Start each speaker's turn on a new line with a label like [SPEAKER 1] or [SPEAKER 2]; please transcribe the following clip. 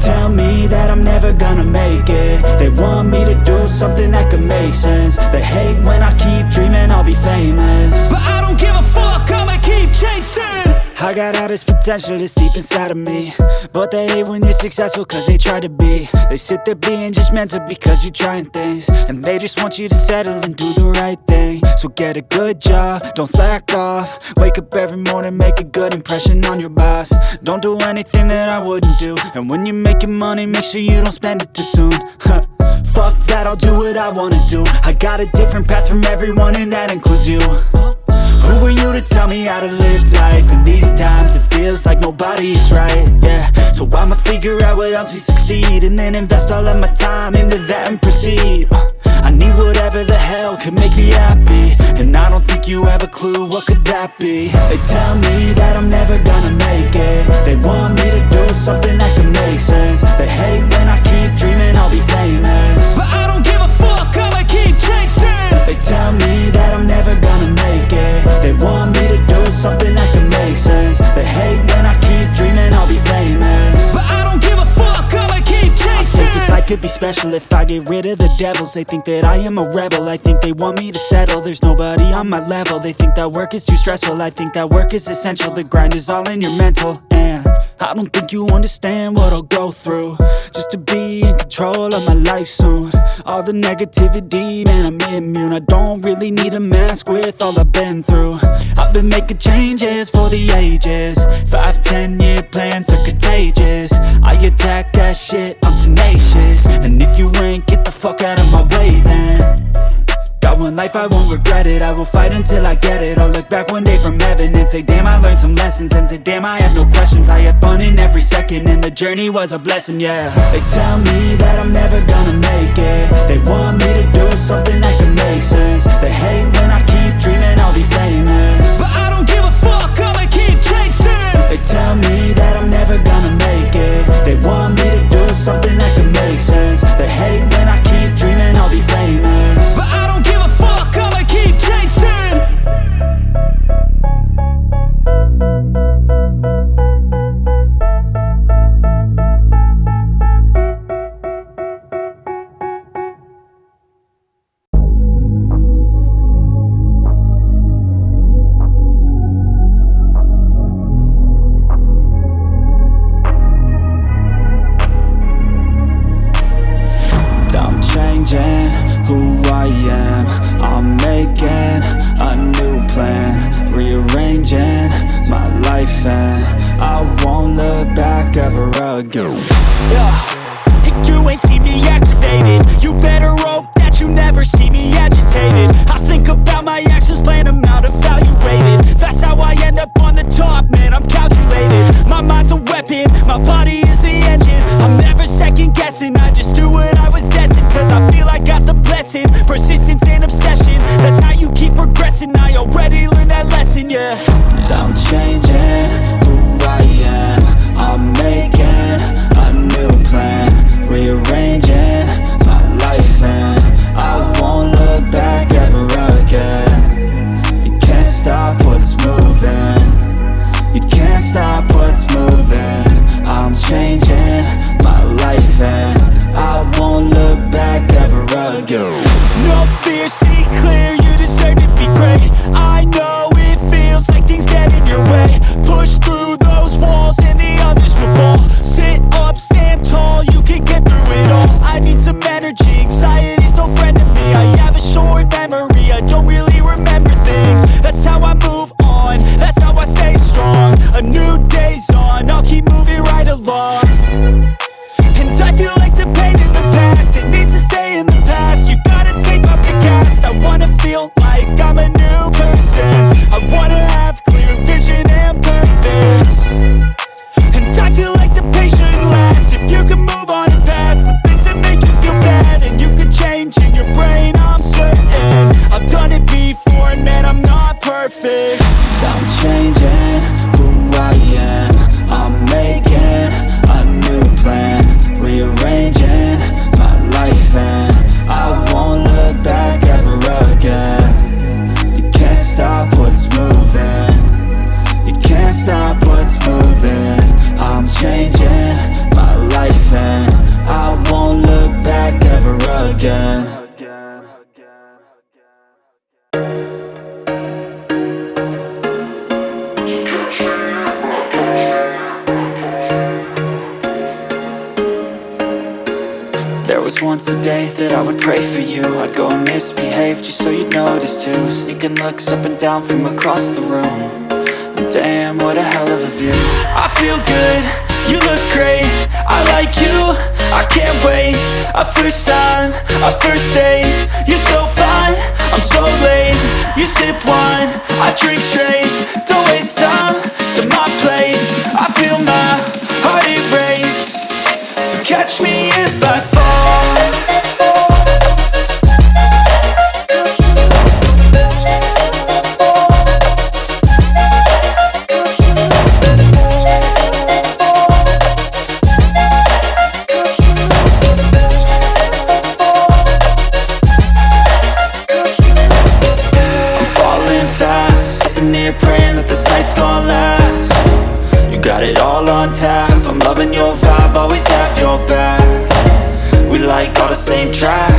[SPEAKER 1] tell me that I'm never gonna make it. They want me to do something that could make sense. They hate when I keep dreaming I'll be famous,
[SPEAKER 2] but I don't give a fuck, I'ma keep chasing.
[SPEAKER 1] I got all this potential that's deep inside of me, but they hate when you're successful cause they try to be. They sit there being judgmental because you're trying things, and they just want you to settle and do the right thing. So get a good job, don't slack off. Wake up every morning, make a good impression on your boss. Don't do anything that I wouldn't do, and when you're making money, make sure you don't spend it too soon. Fuck that, I'll do what I wanna do. I got a different path from everyone, and that includes you. Who are you to tell me how to live life? In these times it feels like nobody's right, yeah. So I'ma figure out what else we succeed, and then invest all of my time into that and proceed. I need whatever the hell could make me happy, and I don't think you have a clue what could that be. They tell me that I'm never gonna make it. They want me to do something that could make sense. They hate when I keep dreaming I'll be famous,
[SPEAKER 2] but I don't give a fuck, I'ma keep chasing.
[SPEAKER 1] They tell me that I'm never gonna make it. They want me to do something that can make sense. They hate when I keep dreaming I'll be famous,
[SPEAKER 2] but I don't give a fuck, I'ma keep chasing.
[SPEAKER 1] I think this life could be special if I get rid of the devils. They think that I am a rebel, I think they want me to settle. There's nobody on my level. They think that work is too stressful, I think that work is essential. The grind is all in your mental, and I don't think you understand what I'll go through just to be in control of my life soon. All the negativity, man, I'm immune. I don't really need a mask with all I've been through. I've been making changes for the ages. 5-10 year plans are contagious. I attack that shit, I'm tenacious. And if you ain't, get the fuck out of my way then. Got one life, I won't regret it. I will fight until I get it. I'll look back one day from heaven and say, damn, I learned some lessons. And say, damn, I had no questions. I had fun in every second, and the journey was a blessing, yeah. They tell me that I'm never gonna make it. They want me to do something that can make sense. They hate when I keep dreaming I'll be famous,
[SPEAKER 2] but I don't give a fuck, I'ma keep chasing.
[SPEAKER 1] They tell me that I'm never gonna make it. They want me to do something that can make sense. They hate when I keep dreaming I'll be famous,
[SPEAKER 2] but I don't give a fuck, I'ma keep chasing.
[SPEAKER 1] I'm changing who I am. I'm making a new plan, rearranging my life, and I won't look back ever again.
[SPEAKER 2] You ain't see me activated. You better hope that you never see me agitated. I think about my actions, plan them out, evaluated. That's how I end up on the top, man, I'm calculated. My mind's a weapon, my body is the engine. I'm never second guessing, I just do what I was destined. Cause I feel I got the blessing, persistence and obsession. That's how you keep progressing, I already learned that lesson, yeah.
[SPEAKER 1] I'm changing who I am. I'm making a new plan, rearranging my life, and I won't look back ever again. You can't stop what's moving. You can't stop what's moving. I'm changing my life, and I won't look back ever again.
[SPEAKER 2] No fear, see clear, you deserve to be great. I know it feels like things get in your way. Push through those walls and the others will fall. Sit up, stand tall, you can get through it all. I need some energy, anxiety's no friend to me. I have a short memory, I don't really remember things. That's how I move on, that's how I stay strong. A new day's on, I'll keep moving right along. And I feel like the pain in the past, it needs to stay in the past. You gotta take off the cast. I wanna feel like I'm a new person. I wanna have clear vision and purpose. And I feel like the pain shouldn't last. If you can move on and past the things that make you feel bad, and you can change
[SPEAKER 1] once a day that I would pray for you. I'd go and misbehave just so you'd notice too. Sneaking looks up and down from across the room. And damn, what a hell of a view. I feel good, you look great, I like you, I can't wait. A first time, a first date. You're so fine, I'm so late. You sip wine, I drink straight. Don't waste time to my place. I feel my heart erase. So catch me if I fall. Praying that this night's gonna last. You got it all on tap, I'm loving your vibe, always have your back. We like all the same tracks.